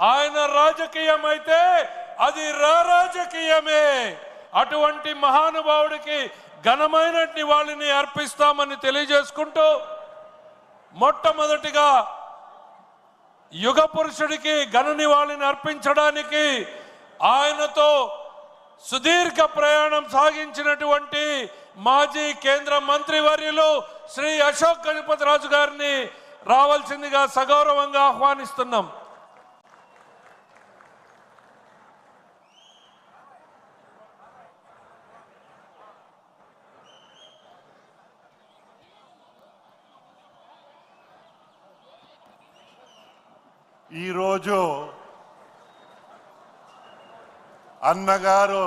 ఆయన రాజకీయం అయితే అది రాజకీయమే. అటువంటి మహానుభావుడికి ఘనమైన నివాళిని అర్పిస్తామని తెలియజేసుకుంటూ, మొట్టమొదటిగా యుగ పురుషుడికి ఘన నివాళిని అర్పించడానికి ఆయనతో సుదీర్ఘ ప్రయాణం సాగించినటువంటి మాజీ కేంద్ర మంత్రివర్యులు శ్రీ అశోక్ గజపతిరాజు గారిని రావాల్సిందిగా సగౌరవంగా ఆహ్వానిస్తున్నాం. ఈరోజు అన్నగారు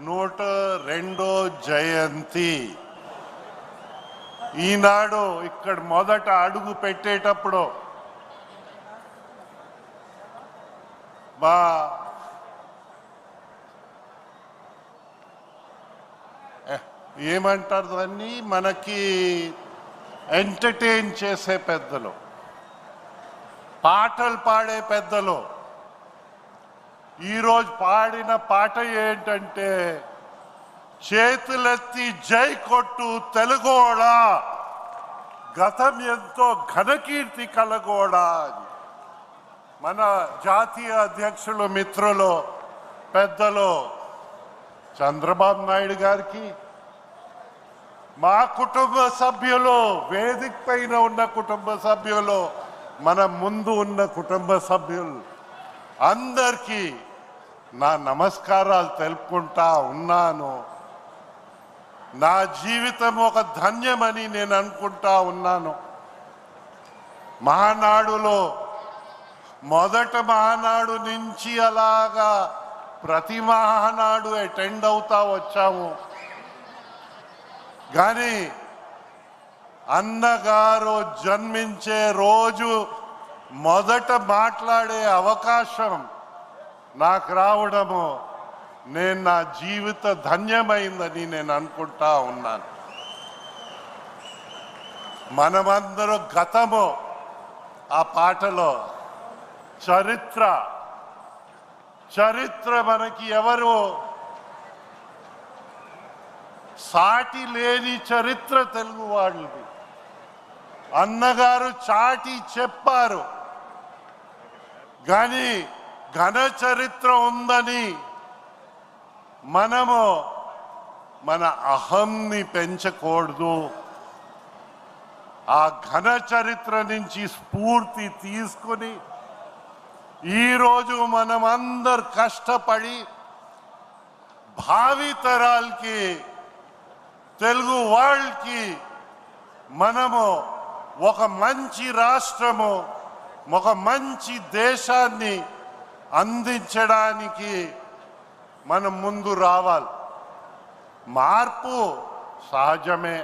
102వ జయంతి. ఈనాడు ఇక్కడ మొదట అడుగు పెట్టేటప్పుడు మా ఏమంటారు దాన్ని, మనకి ఎంటర్టైన్ చేసే పెద్దలు, పాటలు పాడే పెద్దలు ఈరోజు పాడిన పాట ఏంటంటే, చేతులెత్తి జై కొట్టు తెలుగోడా, గతం ఎంతో ఘనకీర్తి కలగోడా అని మన జాతీయ అధ్యక్షులు మిత్రులు పెద్దలు చంద్రబాబు నాయుడు గారికి, మా కుటుంబ సభ్యులు, వేదిక పైన ఉన్న కుటుంబ సభ్యులు, మన ముందు ఉన్న కుటుంబ సభ్యులు అందరికీ నా నమస్కారాలు తెలుపుకుంటా ఉన్నాను. నా జీవితం ఒక ధన్యమని నేను అనుకుంటా ఉన్నాను. మహానాడులో మొదట మహానాడు నుంచి అలాగా ప్రతి మహానాడు అటెండ్ అవుతా వచ్చాము. కానీ అన్నగారు జన్మించే రోజు మొదట మాట్లాడే అవకాశం నాకు రావడము నేను నా జీవిత ధన్యమైందని నేను అనుకుంటా ఉన్నాను. మనమందరూ గతము ఆ పాటలో చరిత్ర మనకి ఎవరు సాటి లేని చరిత్ర తెలుగు వాళ్ళది. అన్నగారు చాటి చెప్పారు, కానీ ఘన చరిత్ర ఉందని మనము మన అహంని పెంచకూడదు. ఆ ఘన చరిత్ర నుంచి స్ఫూర్తి తీసుకుని ఈరోజు మనం అందరు కష్టపడి భావితరాలకి, తెలుగు వరల్డ్కి మనము ఒక మంచి రాష్ట్రము, ఒక మంచి దేశాన్ని అందించడానికి మనం ముందు రావాలి. మార్పు సహజమే,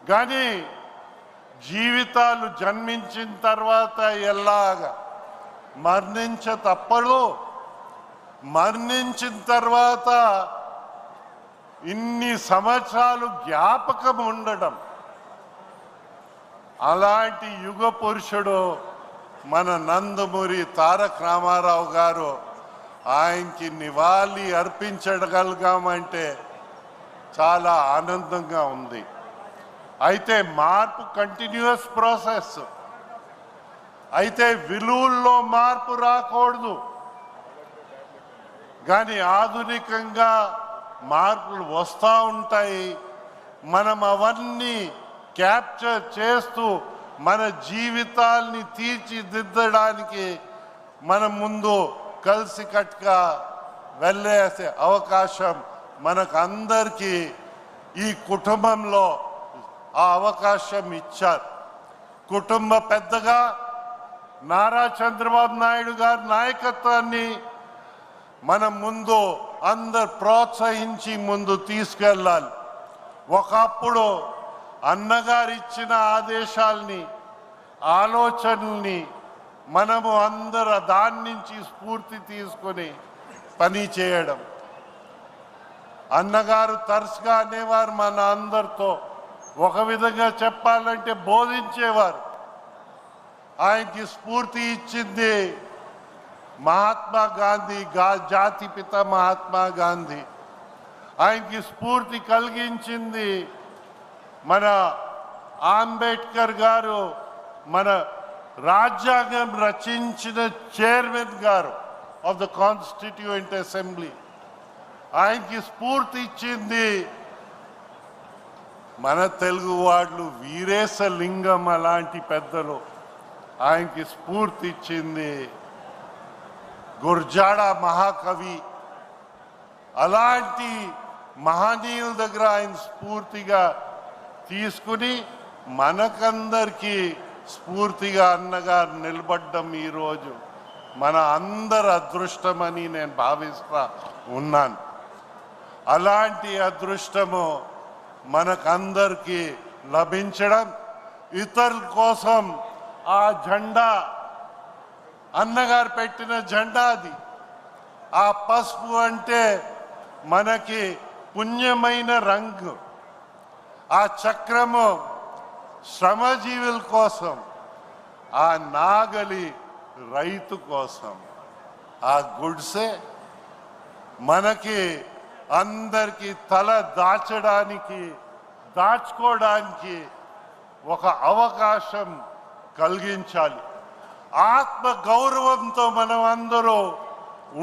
కానీ జీవితాలు జన్మించిన తర్వాత ఎలాగా తప్పదు. మరణించిన తర్వాత ఇన్ని సంవత్సరాలు జ్ఞాపకం ఉండడం, అలాంటి యుగ పురుషుడు మన నందమూరి తారక రామారావు గారు. ఆయనకి నివాళి అర్పించగలిగామంటే చాలా ఆనందంగా ఉంది. అయితే మార్పు కంటిన్యూస్ ప్రాసెస్. అయితే విలువల్లో మార్పు రాకూడదు, కానీ ఆధునికంగా మార్పులు వస్తూ ఉంటాయి. మనం అవన్నీ క్యాప్చర్ చేస్తూ మన జీవితాల్ని తీర్చిదిద్దడానికి మనం ముందు కలిసికట్టుగా వెళ్ళేసే అవకాశం మనకు అందరికీ ఈ కుటుంబంలో ఆ అవకాశం ఇచ్చారు. కుటుంబ పెద్దగా నారా చంద్రబాబు నాయుడు గారి నాయకత్వాన్ని మనం ముందు అందరు ప్రోత్సహించి ముందు తీసుకెళ్ళాలి. ఒకప్పుడు అన్నగారు ఇచ్చిన ఆదేశాల్ని, ఆలోచనల్ని మనము అందరు దాని నుంచి స్ఫూర్తి తీసుకొని పని చేయడం. అన్నగారు తరచుగా అనేవారు మన అందరితో, ఒక విధంగా చెప్పాలంటే బోధించేవారు. ఆయనకి స్ఫూర్తి ఇచ్చింది మహాత్మా గాంధీ, జాతిపిత మహాత్మా గాంధీ. ఆయనకి స్ఫూర్తి కలిగించింది మన అంబేద్కర్ గారు, మన రాజ్యాంగం రచించిన చైర్మన్ గారు ఆఫ్ ద కాన్స్టిట్యూయెంట్ అసెంబ్లీ. ఆయనకి స్ఫూర్తి ఇచ్చింది మన తెలుగు వాళ్ళు, వీరేశలింగం అలాంటి పెద్దలు. ఆయనకి స్ఫూర్తి ఇచ్చింది గుర్జాడ మహాకవి. అలాంటి మహనీయుల దగ్గర ఆయన స్ఫూర్తిగా తీసుకుని మనకందరికీ స్ఫూర్తిగా అన్నగారు నిలబడ్డం ఈరోజు మన అందరి అదృష్టమని నేను భావిస్తా ఉన్నాను. అలాంటి అదృష్టము మనకందరికీ లభించడం, ఇతరుల కోసం ఆ జెండా అన్నగారు పెట్టిన జెండా అది. ఆ పసుపు అంటే మనకి పుణ్యమైన రంగు. ఆ చక్రము శ్రమజీవుల కోసం, ఆ నాగలి రైతు కోసం, ఆ గుడ్సే మనకి అందరికీ తల దాచుకోవడానికి ఒక అవకాశం కలిగించాలి. ఆత్మ గౌరవంతో మనం అందరూ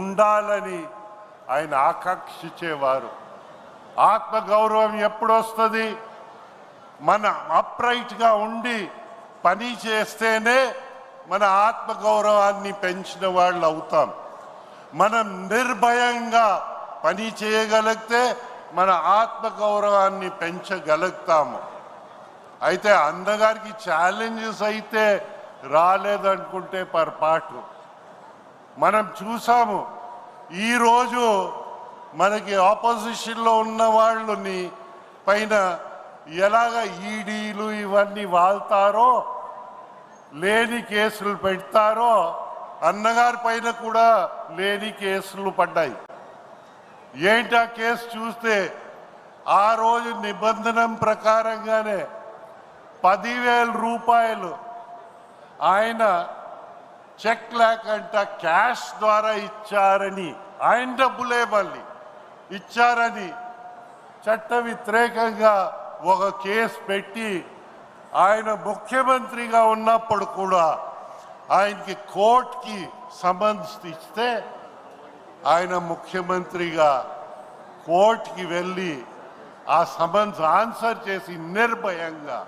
ఉండాలని ఆయన ఆకాంక్షించేవారు. ఆత్మ గౌరవం ఎప్పుడు వస్తుంది? మన అప్రైట్గా ఉండి పని చేస్తేనే మన ఆత్మ గౌరవాన్ని పెంచిన వాళ్ళు అవుతాం. మనం నిర్భయంగా పని చేయగలిగితే మన ఆత్మ గౌరవాన్ని పెంచగలుగుతాము. అయితే అన్నగారికి ఛాలెంజెస్ అయితే రాలేదనుకుంటే పొరపాటు. మనం చూసాము ఈరోజు మనకి ఆపోజిషన్లో ఉన్న వాళ్ళని పైన ఎలాగ ఈడీలు ఇవన్నీ వాళ్తారో, లేని కేసులు పెడతారో, అన్నగారి పైన కూడా లేని కేసులు పడ్డాయి. ఏంటి ఆ కేసు చూస్తే, ఆ రోజు నిబంధన ప్రకారంగానే 10,000 రూపాయలు ఆయన చెక్ లేకంట క్యాష్ ద్వారా ఇచ్చారని, ఆయన డబ్బులే మళ్ళీ ఇచ్చారని చట్ట వ్యతిరేకంగా ఒక కేసు పెట్టి, ఆయన ముఖ్యమంత్రిగా ఉన్నప్పుడు కూడా ఆయనకి కోర్టుకి సమన్స్ ఇస్తే ఆయన ముఖ్యమంత్రిగా కోర్టుకి వెళ్ళి ఆ సమన్స్ ఆన్సర్ చేసి నిర్భయంగా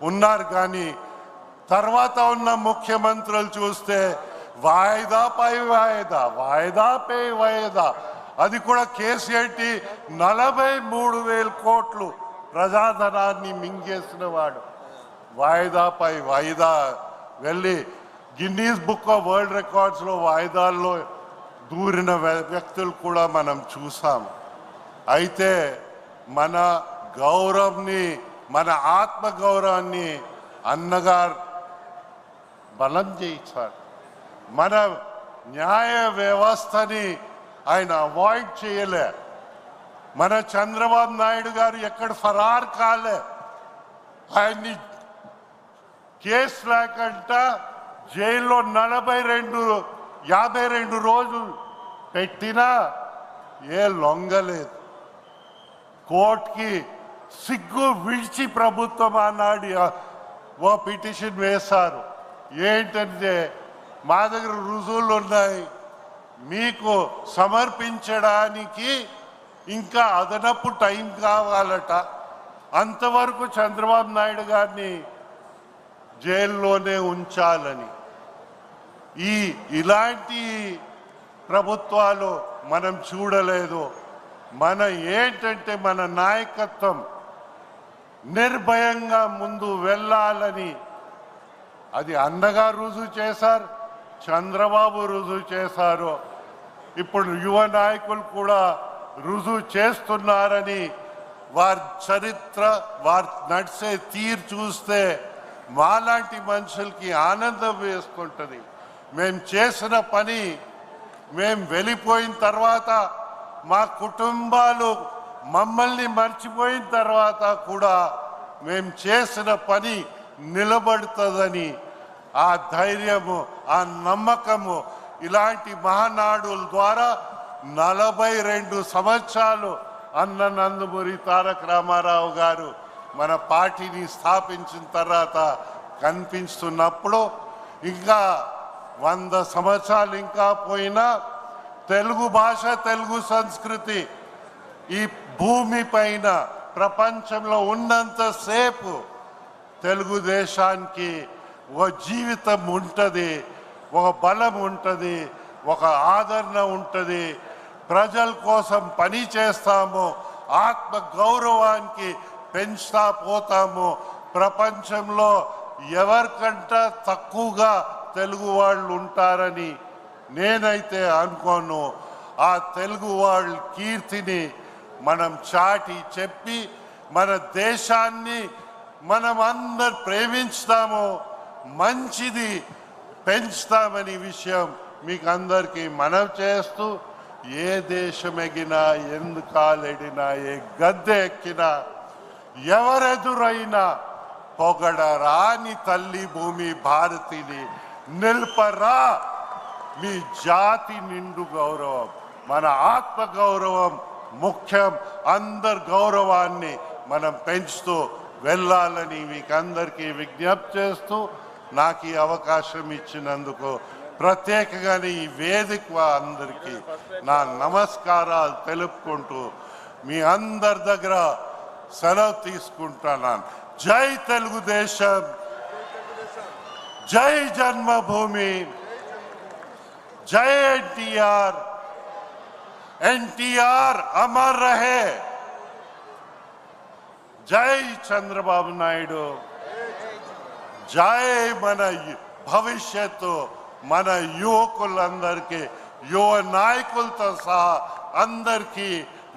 ఉన్నారు. కానీ తర్వాత ఉన్న ముఖ్యమంత్రులు చూస్తే వాయిదాపై వాయిదా, అది కూడా కేసు ఏంటి? 43,000 కోట్లు ప్రజాధనాన్ని మింగేసిన వాడు వాయిదాపై వాయిదా వెళ్ళి గిన్నీస్ బుక్ ఆఫ్ వరల్డ్ రికార్డ్స్లో వాయిదాల్లో దూరిన వ్యక్తులు కూడా మనం చూసాం. అయితే మన గౌరవాన్ని, మన ఆత్మ గౌరవాన్ని అన్నగారు బలం చేయించారు. మన న్యాయ వ్యవస్థని ఆయన అవాయిడ్ చేయలే. మన చంద్రబాబు నాయుడు గారు ఎక్కడ ఫరార్ కాలే. ఆయన్ని కేసు లేకంట జైల్లో 52 రోజులు పెట్టినా లొంగలేదు. కోర్టుకి సిగ్గు విడిచి ప్రభుత్వం ఆనాడు ఓ పిటిషన్ వేశారు. ఏంటంటే, మా దగ్గర రుజువులు ఉన్నాయి, మీకు సమర్పించడానికి ఇంకా అదనపు టైం కావాలట. అంతవరకు చంద్రబాబు నాయుడు గారిని జైల్లోనే ఉంచాలని. ఇలాంటి ప్రభుత్వాలు మనం చూడలేదు. మన ఏంటంటే మన నాయకత్వం నిర్భయంగా ముందు వెళ్ళాలని అది అన్నగారు రుజువు చేశారు, చంద్రబాబు రుజువు చేశారు, ఇప్పుడు యువ నాయకులు కూడా రుజువు చేస్తున్నారని వారి చరిత్ర, వారి నడిచే తీరు చూస్తే మాలాంటి మనుషులకి ఆనందం వేసుకుంటుంది. మేము చేసిన పని మేము వెళ్ళిపోయిన తర్వాత మా కుటుంబాలు మమ్మల్ని మర్చిపోయిన తర్వాత కూడా మేము చేసిన పని నిలబడుతుందని ఆ ధైర్యము, ఆ నమ్మకము ఇలాంటి మహానాడుల ద్వారా 42 సంవత్సరాలు అన్న నందమూరి తారక రామారావు గారు మన పార్టీని స్థాపించిన తర్వాత కనిపిస్తున్నప్పుడు ఇంకా 100 సంవత్సరాలు ఇంకా పోయినా తెలుగు భాష, తెలుగు సంస్కృతి ఈ భూమి పైన ప్రపంచంలో ఉన్నంతసేపు తెలుగుదేశానికి ఒక జీవితం ఉంటుంది, ఒక బలం ఉంటుంది, ఒక ఆదరణ ఉంటుంది. ప్రజల కోసం పని చేస్తాము, ఆత్మ గౌరవానికి పెంచుతా పోతాము. ప్రపంచంలో ఎవరికంటే తక్కువగా తెలుగు వాళ్ళు ఉంటారని నేనైతే అనుకోను. ఆ తెలుగు వాళ్ళ కీర్తిని మనం చాటి చెప్పి మన దేశాన్ని మనం అందరు ప్రేమించుతాము, మంచిది పెంచుతామని విషయం మీకు అందరికీ మనవి చేస్తూ, ఏ దేశం ఎగినా, ఎందు కాలెడినా, ఏ గద్దె ఎక్కినా, ఎవరెదురైనా పొగడరాని తల్లి భూమి భారతిని నిల్పరా మీ జాతి నిండు గౌరవం. మన ఆత్మ గౌరవం ముఖ్యం. అందరి గౌరవాన్ని మనం పెంచుతూ వెళ్ళాలని మీకు అందరికీ విజ్ఞప్తి చేస్తూ, నాకు ఈ అవకాశం ఇచ్చినందుకు ప్రత్యేకంగా ఈ వేదిక అందరికీ నా నమస్కారాలు తెలుపుకుంటూ మీ అందరి దగ్గర సెలవు తీసుకుంటున్నాను. జై తెలుగుదేశం, జై జన్మభూమి, జై ఎన్టీఆర్. ఎన్టీఆర్ అమర్ రహే. జై చంద్రబాబు నాయుడు. జై మన భవిష్యత్తు, మన యువకులందరికీ, యువ నాయకులతో సహా అందరికీ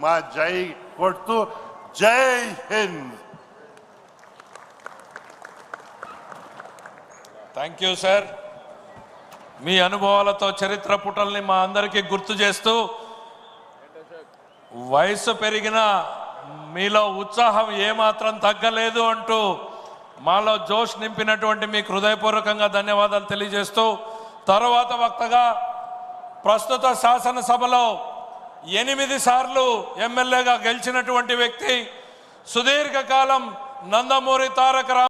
మా జై కొడుతూ జై హింద్. Thank you sir. మీ అనుభవాలతో చరిత్ర పుటల్ని మా అందరికీ గుర్తు చేస్తూ, వయసు పెరిగిన మీలో ఉత్సాహం ఏమాత్రం తగ్గలేదు అంటూ మాలో జోష్ నింపినటువంటి మీకు హృదయపూర్వకంగా ధన్యవాదాలు తెలియజేస్తూ, తర్వాత వక్తగా ప్రస్తుత శాసనసభలో 8 సార్లు ఎమ్మెల్యేగా గెలిచినటువంటి వ్యక్తి, సుదీర్ఘకాలం నందమూరి తారక